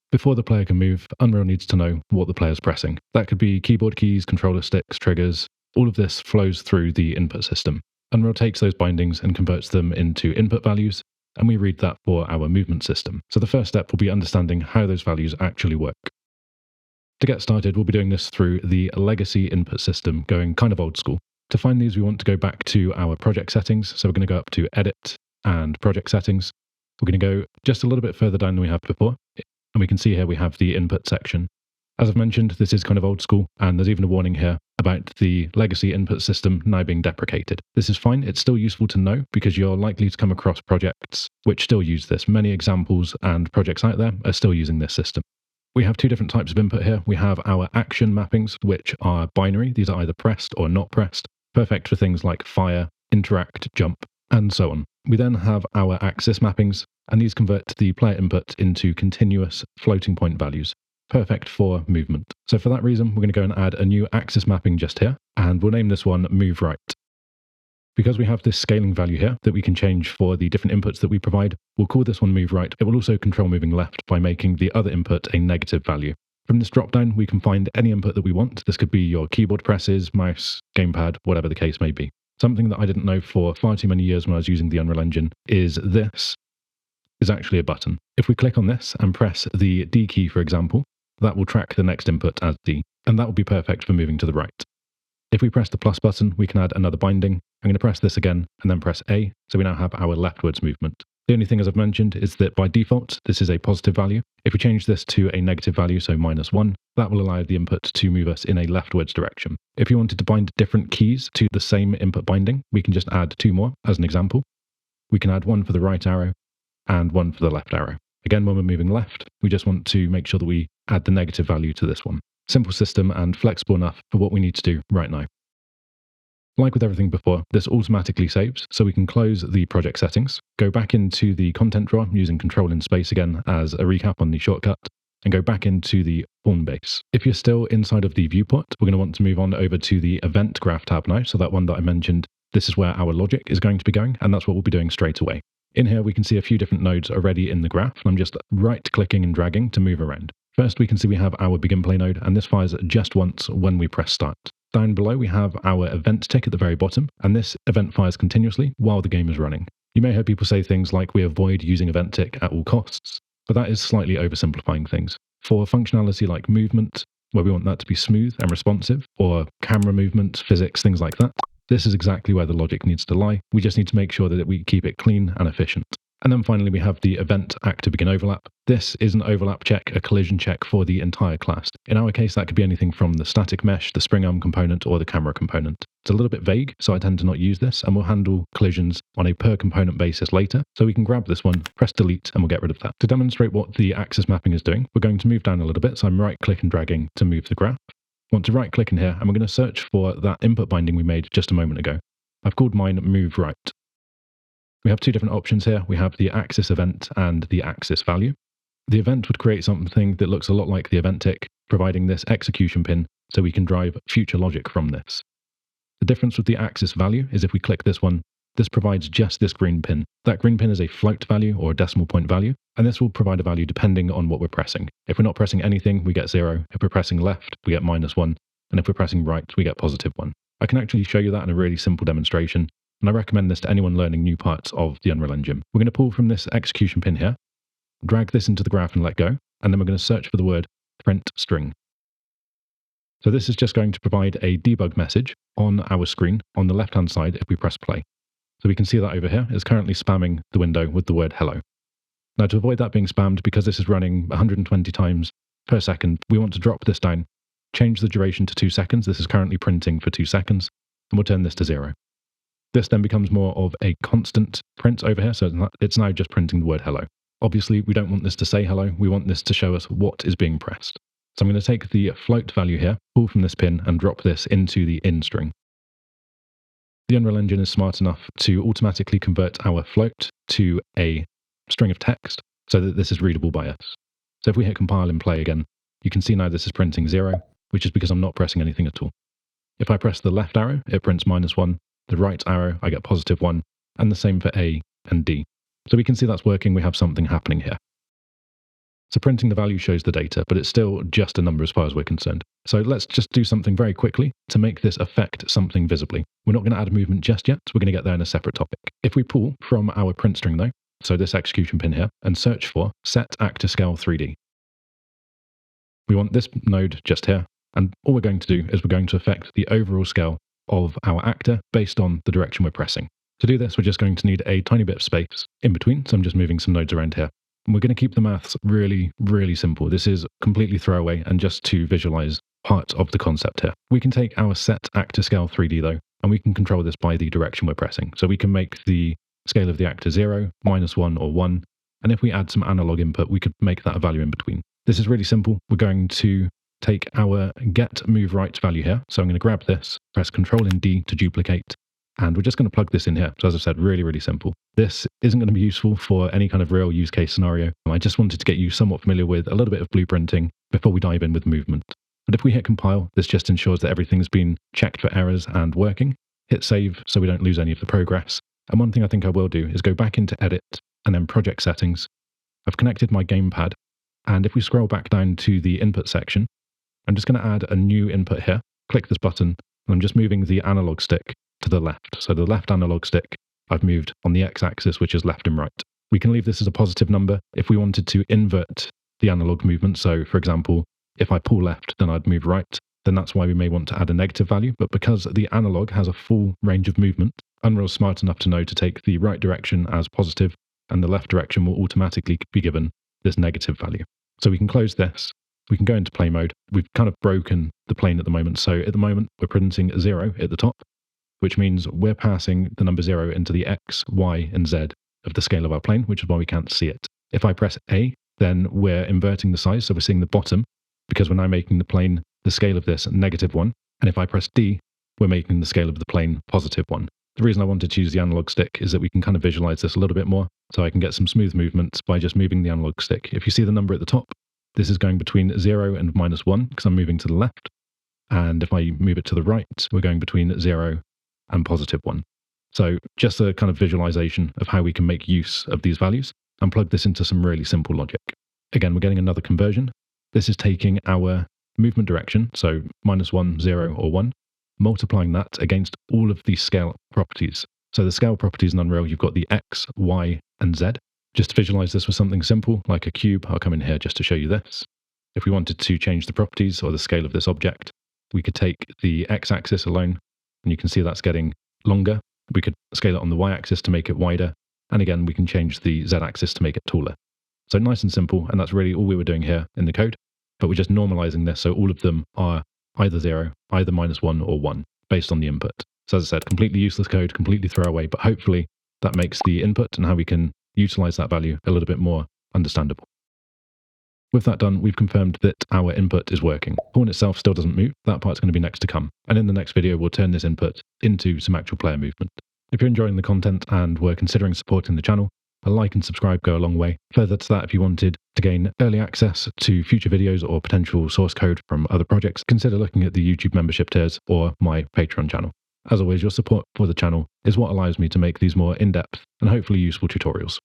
Before the player can move, Unreal needs to know what the player's pressing. That could be keyboard keys, controller sticks, triggers. All of this flows through the input system. Unreal takes those bindings and converts them into input values, and we read that for our movement system. So the first step will be understanding how those values actually work. To get started, we'll be doing this through the legacy input system, going kind of old school. To find these, we want to go back to our project settings. So we're going to go up to Edit and Project Settings. We're going to go just a little bit further down than we have before. And we can see here we have the input section. As I've mentioned, this is kind of old school, and there's even a warning here about the legacy input system now being deprecated. This is fine. It's still useful to know because you're likely to come across projects which still use this. Many examples and projects out there are still using this system. We have two different types of input here. We have our action mappings, which are binary. These are either pressed or not pressed, perfect for things like fire, interact, jump, and so on. We then have our axis mappings, and these convert the player input into continuous floating point values, perfect for movement. So for that reason, we're going to go and add a new axis mapping just here, and we'll name this one MoveRight. Because we have this scaling value here that we can change for the different inputs that we provide, we'll call this one MoveRight. It will also control moving left by making the other input a negative value. From this dropdown, we can find any input that we want. This could be your keyboard presses, mouse, gamepad, whatever the case may be. Something that I didn't know for far too many years when I was using the Unreal Engine is this is actually a button. If we click on this and press the D key, for example, that will track the next input as D, and that will be perfect for moving to the right. If we press the plus button, we can add another binding. I'm going to press this again and then press A, so we now have our leftwards movement. The only thing, as I've mentioned, is that by default, this is a positive value. If we change this to a negative value, so -1, that will allow the input to move us in a leftwards direction. If you wanted to bind different keys to the same input binding, we can just add 2 more as an example. We can add one for the right arrow and one for the left arrow. Again, when we're moving left, we just want to make sure that we add the negative value to this one. Simple system and flexible enough for what we need to do right now. Like with everything before, this automatically saves, so we can close the project settings, go back into the content drawer using Control in space again as a recap on the shortcut, and go back into the form base. If you're still inside of the viewport, we're going to want to move on over to the event graph tab now, so that one that I mentioned, this is where our logic is going to be going, and that's what we'll be doing straight away. In here, we can see a few different nodes already in the graph, and I'm just right-clicking and dragging to move around. First, we can see we have our begin play node, and this fires just once when we press start. Down below, we have our event tick at the very bottom, and this event fires continuously while the game is running. You may hear people say things like we avoid using event tick at all costs, but that is slightly oversimplifying things. For functionality like movement, where we want that to be smooth and responsive, or camera movement, physics, things like that, this is exactly where the logic needs to lie. We just need to make sure that we keep it clean and efficient. And then finally, we have the event actor begin overlap. This is an overlap check, a collision check for the entire class. In our case, that could be anything from the static mesh, the spring arm component, or the camera component. It's a little bit vague, so I tend to not use this, and we'll handle collisions on a per component basis later. So we can grab this one, press delete, and we'll get rid of that. To demonstrate what the axis mapping is doing, we're going to move down a little bit, so I'm right-click and dragging to move the graph. I want to right-click in here, and we're going to search for that input binding we made just a moment ago. I've called mine MoveRight. We have two different options here. We have the axis event and the axis value. The event would create something that looks a lot like the event tick, providing this execution pin so we can drive future logic from this. The difference with the axis value is if we click this one, this provides just this green pin. That green pin is a float value or a decimal point value, and this will provide a value depending on what we're pressing. If we're not pressing anything, we get 0. If we're pressing left, we get -1. And if we're pressing right, we get +1. I can actually show you that in a really simple demonstration, and I recommend this to anyone learning new parts of the Unreal Engine. We're going to pull from this execution pin here, drag this into the graph and let go, and then we're going to search for the word print string. So this is just going to provide a debug message on our screen on the left-hand side if we press play. So we can see that over here is currently spamming the window with the word hello. Now to avoid that being spammed, because this is running 120 times per second, we want to drop this down, change the duration to 2 seconds. This is currently printing for 2 seconds, and we'll turn this to 0. This then becomes more of a constant print over here, so it's now just printing the word hello. Obviously, we don't want this to say hello, we want this to show us what is being pressed. So I'm going to take the float value here, pull from this pin, and drop this into the in string. The Unreal Engine is smart enough to automatically convert our float to a string of text so that this is readable by us. So if we hit compile and play again, you can see now this is printing 0, which is because I'm not pressing anything at all. If I press the left arrow, it prints -1. The right arrow, I get +1, and the same for A and D. So we can see that's working, we have something happening here. So printing the value shows the data, but it's still just a number as far as we're concerned. So let's just do something very quickly to make this affect something visibly. We're not going to add a movement just yet. We're going to get there in a separate topic. If we pull from our print string though, so this execution pin here, and search for set actor scale 3D. We want this node just here, and all we're going to do is we're going to affect the overall scale of our actor based on the direction we're pressing. To do this, we're just going to need a tiny bit of space in between, so I'm just moving some nodes around here. And we're going to keep the maths really, really simple. This is completely throwaway and just to visualize part of the concept here. We can take our set actor scale 3D though, and we can control this by the direction we're pressing. So we can make the scale of the actor 0, -1, or 1. And if we add some analog input, we could make that a value in between. This is really simple. We're going to take our get MoveRight value here. So I'm going to grab this, press Ctrl and D to duplicate, and we're just going to plug this in here. So as I said, really, really simple. This isn't going to be useful for any kind of real use case scenario. I just wanted to get you somewhat familiar with a little bit of blueprinting before we dive in with movement. But if we hit compile, this just ensures that everything's been checked for errors and working. Hit save so we don't lose any of the progress. And one thing I think I will do is go back into edit and then project settings. I've connected my gamepad. And if we scroll back down to the input section, I'm just going to add a new input here. Click this button, and I'm just moving the analog stick to the left. So the left analog stick I've moved on the x-axis, which is left and right. We can leave this as a positive number if we wanted to invert the analog movement. So for example, if I pull left, then I'd move right. Then that's why we may want to add a negative value. But because the analog has a full range of movement, Unreal's smart enough to know to take the right direction as positive, and the left direction will automatically be given this negative value. So we can close this. We can go into play mode. We've kind of broken the plane at the moment. So at the moment, we're printing 0 at the top, which means we're passing the number 0 into the x, y, and z of the scale of our plane, which is why we can't see it. If I press A, then we're inverting the size. So we're seeing the bottom because we're now making the plane the scale of this -1. And if I press D, we're making the scale of the plane +1. The reason I wanted to use the analog stick is that we can kind of visualize this a little bit more. So I can get some smooth movements by just moving the analog stick. If you see the number at the top, this is going between 0 and -1 because I'm moving to the left. And if I move it to the right, we're going between 0 and +1. So just a kind of visualization of how we can make use of these values and plug this into some really simple logic. Again, we're getting another conversion. This is taking our movement direction, so -1, 0, or 1, multiplying that against all of the scale properties. So the scale properties in Unreal, you've got the X, Y, and Z. Just to visualize this with something simple, like a cube, I'll come in here just to show you this. If we wanted to change the properties or the scale of this object, we could take the X-axis alone, and you can see that's getting longer. We could scale it on the Y-axis to make it wider, and again, we can change the Z-axis to make it taller. So nice and simple, and that's really all we were doing here in the code, but we're just normalizing this so all of them are either 0, either -1, or 1, based on the input. So as I said, completely useless code, completely throwaway, but hopefully that makes the input and how we can utilize that value a little bit more understandable. With that done, we've confirmed that our input is working. The pawn itself still doesn't move. That part's going to be next to come. And in the next video, we'll turn this input into some actual player movement. If you're enjoying the content and were considering supporting the channel, a like and subscribe go a long way. Further to that, if you wanted to gain early access to future videos or potential source code from other projects, consider looking at the YouTube membership tiers or my Patreon channel. As always, your support for the channel is what allows me to make these more in-depth and hopefully useful tutorials.